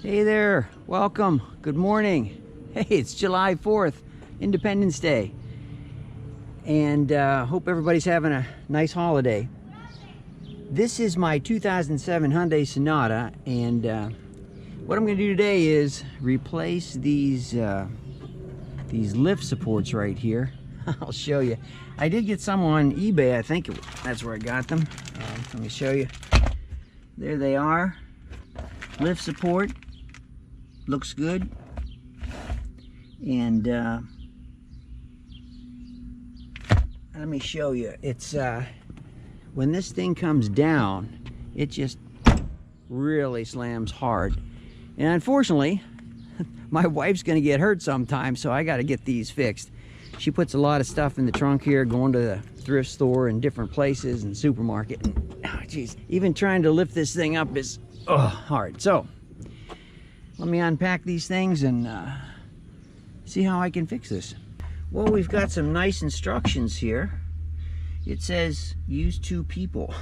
Hey there, welcome, good morning. Hey, it's July 4th, Independence Day. And hope everybody's having a nice holiday. This is my 2007 Hyundai Sonata, and what I'm going to do today is replace these lift supports right here. I'll show you. I did get some on eBay, I think that's where I got them. Let me show you. There they are. Lift support. Looks good. And let me show you. It's when this thing comes down, it just really slams hard. And unfortunately, my wife's gonna get hurt sometime, so I gotta get these fixed. She puts a lot of stuff in the trunk here, going to the thrift store and different places and supermarket. And oh, geez, even trying to lift this thing up is hard. So let me unpack these things and see how I can fix this. Well, we've got some nice instructions here. It says use 2 people.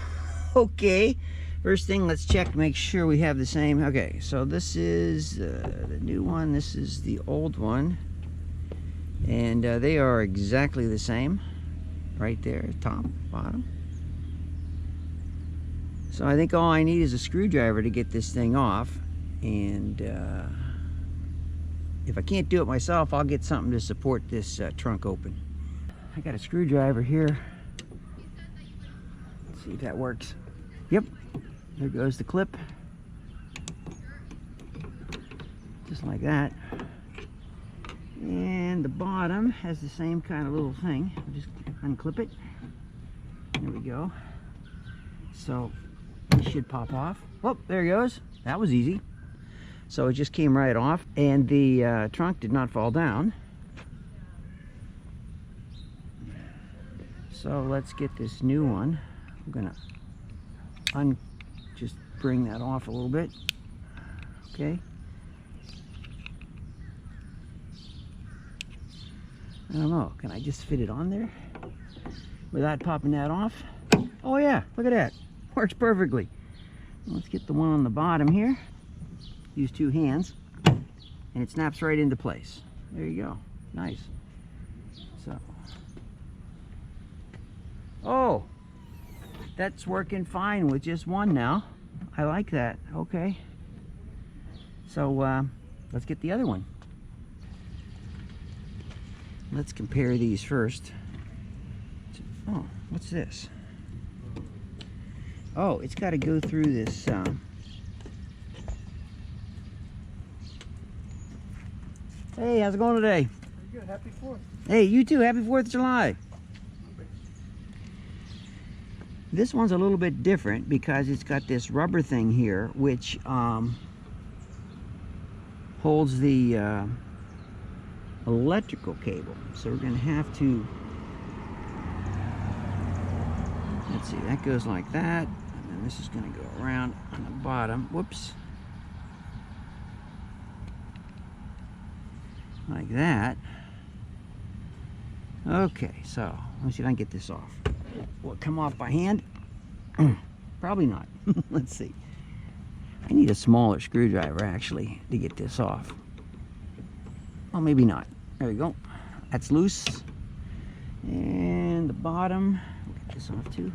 Okay, first thing, let's check to make sure we have the same. Okay, so this is the new one, this is the old one, and they are exactly the same right there, top, bottom. So I think all I need is a screwdriver to get this thing off, and if I can't do it myself, I'll get something to support this trunk open. I got a screwdriver here. Let's see if that works. Yep, there goes the clip. Just like that. And the bottom has the same kind of little thing. I'll just unclip it. There we go. So it should pop off. Whoop, there it goes. That was easy. So it just came right off, and the trunk did not fall down. So let's get this new one. I'm gonna just bring that off a little bit. Okay. I don't know, can I just fit it on there without popping that off? Oh yeah, look at that. Works perfectly. Let's get the one on the bottom here. Use 2 hands, and it snaps right into place. There you go. Nice. So, oh, that's working fine with just one now. I like that. Okay. So let's get the other one. Let's compare these first. Oh, what's this? Oh, it's got to go through this. Hey, how's it going today? Pretty good. Happy 4th. Hey, you too. Happy 4th of July. This one's a little bit different because it's got this rubber thing here, which holds the electrical cable. So we're going to have to, let's see, that goes like that, and then this is going to go around on the bottom. Whoops. Like that. Okay, so let me see if I can get this off. Will it come off by hand? Probably not. Let's see. I need a smaller screwdriver actually to get this off. Oh, maybe not. There we go. That's loose. And the bottom, we'll get this off too.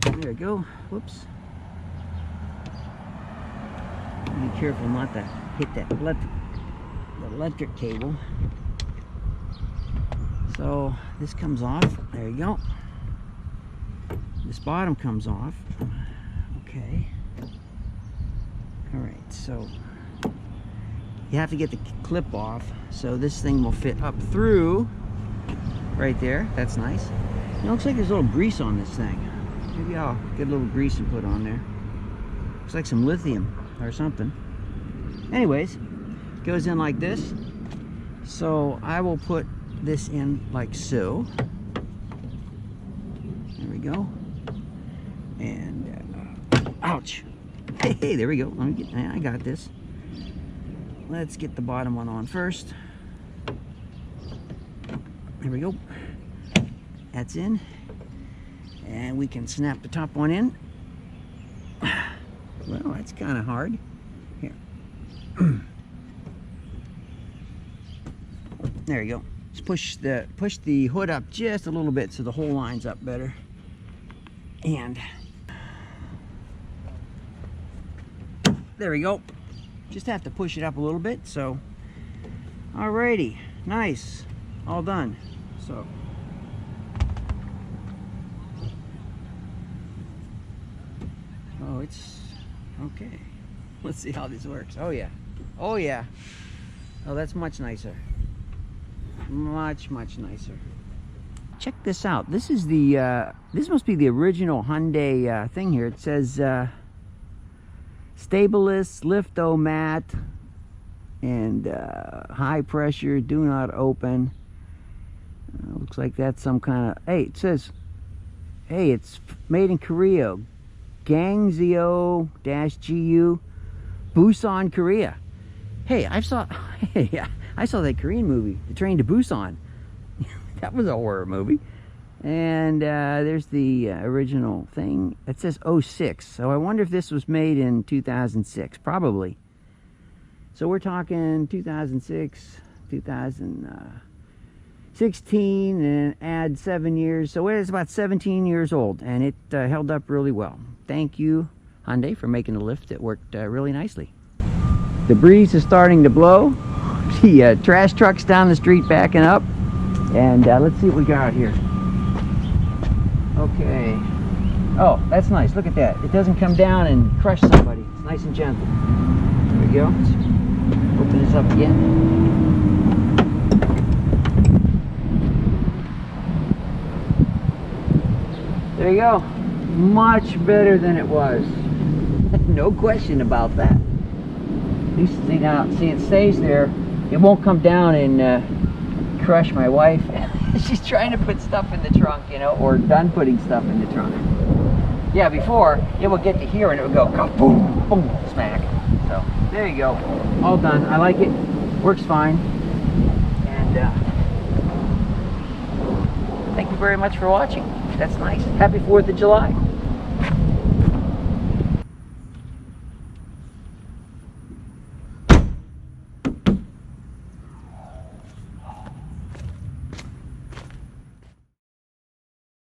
There we go. Whoops. Be careful not to hit that electric cable. So this comes off. There you go. This bottom comes off. Okay. All right. So you have to get the clip off, so this thing will fit up through right there. That's nice. It looks like there's a little grease on this thing. Maybe I'll get a little grease and put on there. Looks like some lithium or something. Anyways, it goes in like this. So I will put this in like so. There we go. And ouch. Hey, there we go. Let me get. I got this. Let's get the bottom one on first. There we go. That's in. And we can snap the top one in. Well, that's kind of hard. Here. There you go. Just push the hood up just a little bit so the hole lines up better. And there we go. Just have to push it up a little bit. So, alrighty, nice, all done. So, oh, it's okay. Let's see how this works. Oh yeah, oh yeah. Oh, that's much nicer. Much nicer. Check this out. This is the this must be the original Hyundai thing here. It says Stabilis Lift-O-Mat and high pressure, do not open. Looks like that's some kind of, hey, it says, hey, it's made in Korea. Gangzeo-GU, Busan, Korea. Hey, I saw that Korean movie, The Train to Busan. That was a horror movie. And there's the original thing. It says 06. So I wonder if this was made in 2006. Probably. So we're talking 2006, 2016, and add 7 years. So it's about 17 years old. And it held up really well. Thank you, Hyundai, for making a lift that worked really nicely. The breeze is starting to blow. The trash truck's down the street backing up. And let's see what we got here. Okay. Oh, that's nice. Look at that. It doesn't come down and crush somebody. It's nice and gentle. There we go. Let's open this up again. There you go. Much better than it was. No question about that. At least see it stays there. It won't come down and crush my wife. She's trying to put stuff in the trunk, you know, or done putting stuff in the trunk. Yeah, before it would get to here and it would go boom, boom, smack. So there you go, all done. I like it, works fine. And thank you very much for watching. That's nice. Happy 4th of July.